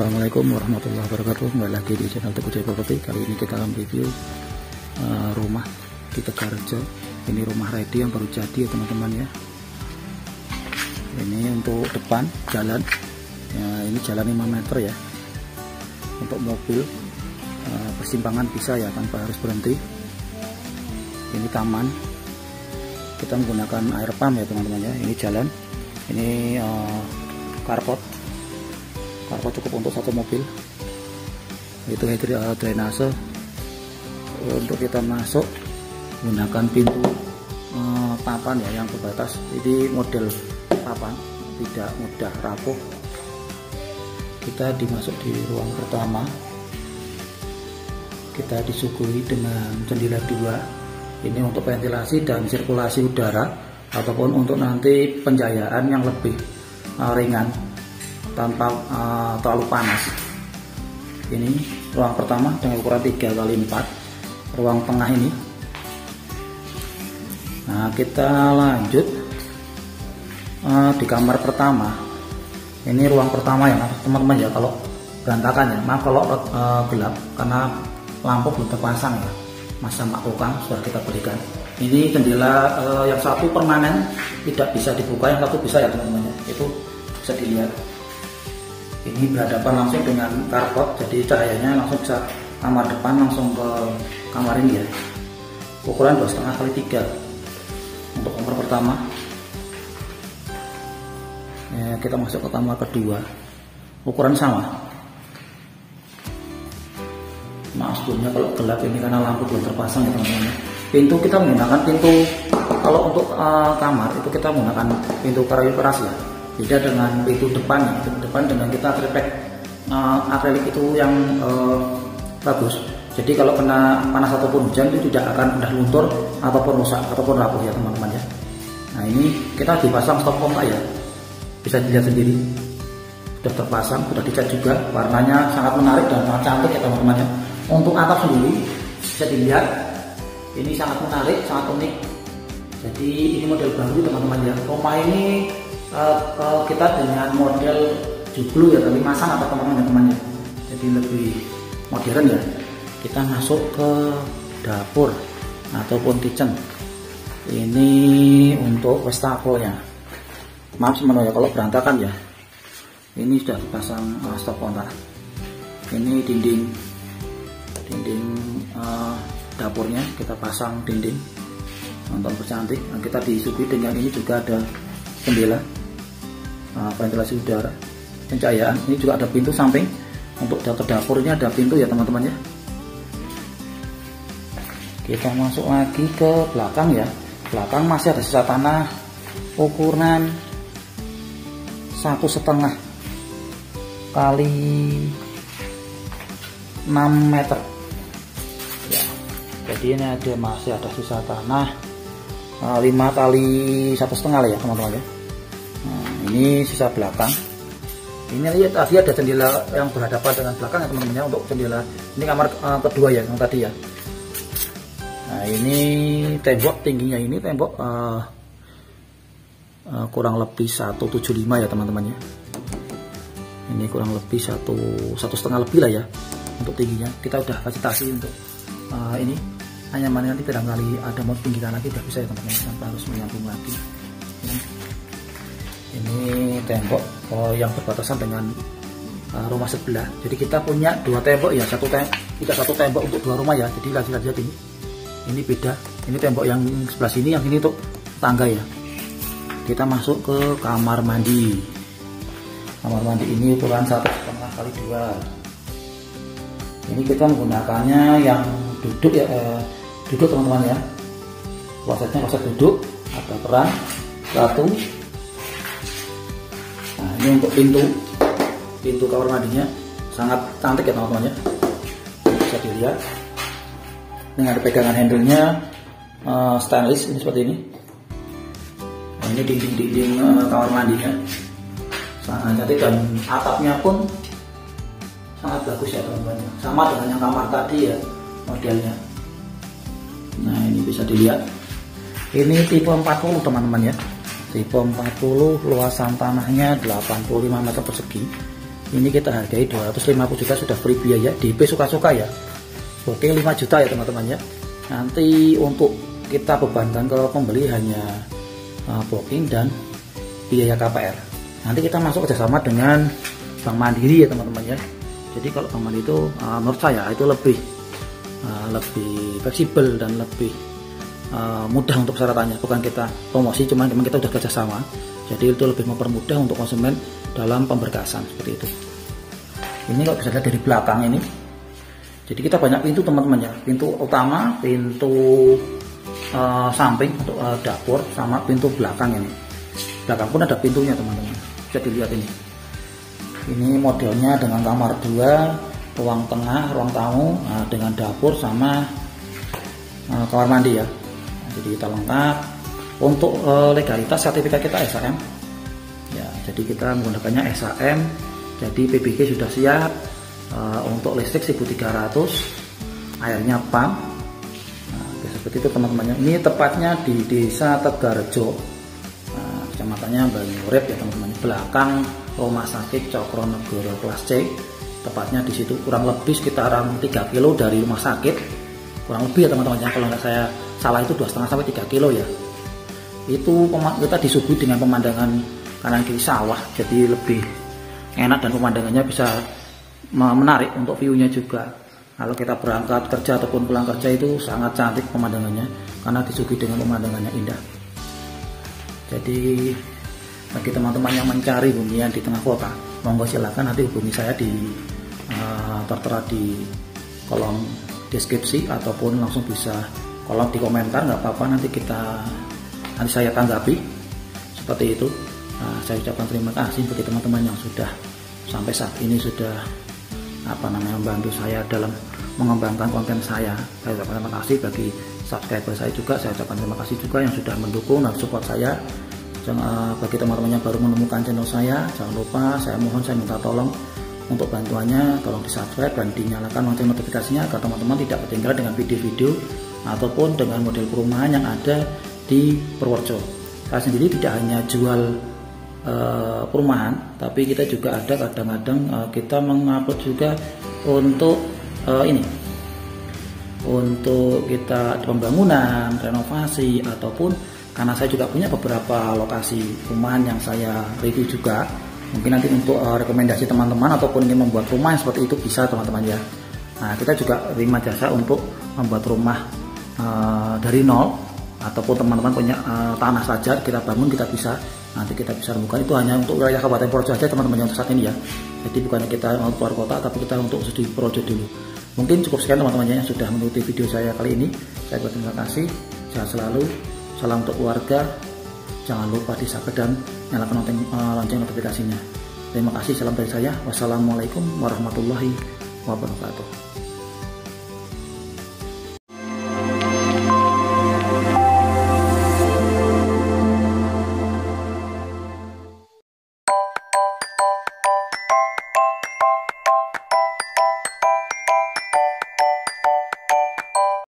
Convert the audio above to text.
Assalamualaikum warahmatullahi wabarakatuh. Kembali lagi di channel Teguh Jaya Property. Kali ini kita akan review rumah di Tegarrejo. Ini rumah ready yang baru jadi ya teman-teman ya. Ini untuk depan jalan ya, ini jalan 5 meter ya. Untuk mobil persimpangan bisa ya tanpa harus berhenti. Ini taman, kita menggunakan air pump ya teman-teman ya. Ini jalan, ini carport cukup untuk satu mobil. Itu drainase. Untuk kita masuk menggunakan pintu papan ya yang terbatas. Ini model papan, tidak mudah rapuh. Kita dimasuk di ruang pertama, kita disuguhi dengan jendela 2. Ini untuk ventilasi dan sirkulasi udara, ataupun untuk nanti pencahayaan yang lebih ringan tanpa terlalu panas. Ini ruang pertama dengan ukuran 3x4, ruang tengah ini. Nah, kita lanjut di kamar pertama. Ini ruang pertama ya teman-teman ya, kalau berantakan ya, maaf kalau gelap karena lampu belum terpasang ya, masa tukang sudah kita berikan. Ini jendela yang satu permanen, tidak bisa dibuka, yang satu bisa ya teman-teman ya, itu bisa dilihat. Ini berhadapan langsung dengan carport, jadi cahayanya langsung bisa kamar depan langsung ke kamar ini ya. Ukuran 2,5x3 untuk kamar pertama ya. Kita masuk ke kamar kedua, ukuran sama. Maaf sebelumnya kalau gelap ini karena lampu belum terpasang ya teman-teman. Pintu kita menggunakan pintu, kalau untuk kamar itu kita menggunakan pintu kayu keras ya. Beda dengan pintu depan ya. Pintu depan dengan kita triplek akrilik itu yang bagus. Jadi kalau kena panas ataupun hujan itu tidak akan mudah luntur ataupun rusak ataupun rapuh ya teman-teman ya. Nah, ini kita dipasang stop kontak ya, bisa dilihat sendiri sudah terpasang, sudah dicat juga, warnanya sangat menarik dan sangat cantik ya teman-teman ya. Untuk atap sendiri bisa dilihat, ini sangat menarik, sangat unik. Jadi ini model baru teman-teman ya. Rumah ini kita dengan model joglo ya, tapi masang atau teman-teman ya, jadi lebih modern ya. Kita masuk ke dapur ataupun kitchen. Ini untuk wastafelnya, maaf sebenarnya kalau berantakan ya. Ini sudah dipasang stop kontak. Ini dinding dapurnya kita pasang dinding nonton bercantik. Nah, kita disuguhi dengan ini juga ada jendela, ventilasi udara, pencahayaan. Ini juga ada pintu samping. Untuk dapur ini ada pintu ya teman-teman ya. Kita masuk lagi ke belakang ya. Belakang masih ada sisa tanah ukuran 1,5 kali 6 meter ya. Jadi ini masih ada sisa tanah 5 kali 1,5 lah ya teman-teman ya. Nah, ini sisa belakang. Ini lihat tadi ada jendela yang berhadapan dengan belakang ya teman-teman ya. Untuk jendela ini kamar kedua ya yang tadi ya. Nah, ini tembok tingginya, ini tembok kurang lebih 175 ya teman-teman ya. Ini kurang lebih 1,5 lebih lah ya untuk tingginya. Kita udah fasilitasi untuk ini anyaman, nanti barangkali ada mau tinggikan lagi udah bisa ya teman-teman, tanpa harus menyambung lagi. Ini tembok yang berbatasan dengan rumah sebelah. Jadi kita punya 2 tembok ya, tidak satu tembok untuk 2 rumah ya. Jadi lihat ini beda. Ini tembok yang sebelah sini, yang ini untuk tangga ya. Kita masuk ke kamar mandi. Kamar mandi ini ukuran 1,5x2. Ini kita menggunakannya yang duduk ya, duduk teman-teman ya. Klosetnya kloset duduk, ada keran, batu. Nah, ini untuk pintu kamar mandinya sangat cantik ya teman-teman ya. Bisa dilihat. Dengan ada pegangan handle-nya stainless ini seperti ini. Nah, ini dinding kamar mandinya sangat cantik dan atapnya pun sangat bagus ya teman-teman. Sama dengan yang kamar tadi ya modelnya. Nah, ini bisa dilihat. Ini tipe 40 teman-teman ya. Tipe 40, luasan tanahnya 85 meter persegi. Ini kita hargai 250 juta sudah free biaya, DP suka-suka ya. Oke, 5 juta ya teman-teman ya. Nanti untuk kita bebankan ke pembeli hanya booking dan biaya KPR. Nanti kita masuk kerjasama dengan Bank Mandiri ya teman-teman ya. Jadi kalau Bank Mandiri itu menurut saya itu lebih fleksibel dan lebih mudah untuk persyaratannya. Bukan kita promosi, cuman kita udah kerjasama. Jadi itu lebih mempermudah untuk konsumen dalam pemberkasan seperti itu. Ini kalau bisa lihat dari belakang ini. Jadi kita banyak pintu teman-teman ya. Pintu utama, pintu samping untuk dapur, sama pintu belakang ini. Belakang pun ada pintunya teman-teman. Bisa dilihat ini. Ini modelnya dengan kamar 2, ruang tengah, ruang tamu, dengan dapur sama kamar mandi ya. Jadi kita lengkap. Untuk legalitas sertifikat kita SAM. Ya, jadi kita menggunakannya SAM. Jadi PBG sudah siap. Untuk listrik 1.300, airnya PAM. Seperti itu teman-teman. Ini tepatnya di Desa Tegarjo, kecamatannya Banyurep ya teman-teman. Belakang Rumah Sakit Cokronegoro kelas C. Tepatnya di situ, kurang lebih sekitaran 3 kilo dari rumah sakit. Kurang lebih ya teman-teman. Kalau nggak saya salah itu 2,5 sampai 3 kilo ya. Itu kita disuguhi dengan pemandangan kanan kiri sawah, jadi lebih enak dan pemandangannya bisa menarik untuk view-nya juga. Kalau kita berangkat kerja ataupun pulang kerja itu sangat cantik pemandangannya karena disuguhi dengan pemandangannya indah. Jadi bagi teman-teman yang mencari hunian di tengah kota, monggo silakan nanti hubungi saya di tertera di kolom deskripsi ataupun langsung bisa kolom di komentar, nggak apa-apa, nanti saya tanggapi seperti itu. Saya ucapkan terima kasih bagi teman-teman yang sudah sampai saat ini sudah membantu saya dalam mengembangkan konten saya. Saya ucapkan terima kasih bagi subscriber saya juga. Saya ucapkan terima kasih juga yang sudah mendukung dan support saya. Bagi teman-teman yang baru menemukan channel saya, jangan lupa saya minta tolong untuk bantuannya, tolong di subscribe dan dinyalakan lonceng notifikasinya agar teman-teman tidak ketinggalan dengan video-video ataupun dengan model perumahan yang ada di Purworejo. Saya sendiri tidak hanya jual perumahan, tapi kita juga ada kadang-kadang kita mengupload juga untuk untuk kita pembangunan, renovasi, ataupun karena saya juga punya beberapa lokasi perumahan yang saya review juga. Mungkin nanti untuk rekomendasi teman-teman ataupun ingin membuat rumah yang seperti itu bisa teman-teman ya. Nah, kita juga terima jasa untuk membuat rumah dari nol, ataupun teman-teman punya tanah saja kita bangun, nanti kita bisa rembukan. Itu hanya untuk wilayah Kabupaten Purworejo saja teman-teman yang saat ini ya. Jadi bukannya kita mau keluar kota, tapi kita untuk di Purworejo dulu. Mungkin cukup sekian teman-teman yang sudah mengikuti video saya kali ini. Saya berterima kasih. Sehat selalu. Salam untuk keluarga. Jangan lupa di-subscribe dan nyalakan lonceng notifikasinya. Terima kasih. Salam dari saya. Wassalamualaikum warahmatullahi wabarakatuh.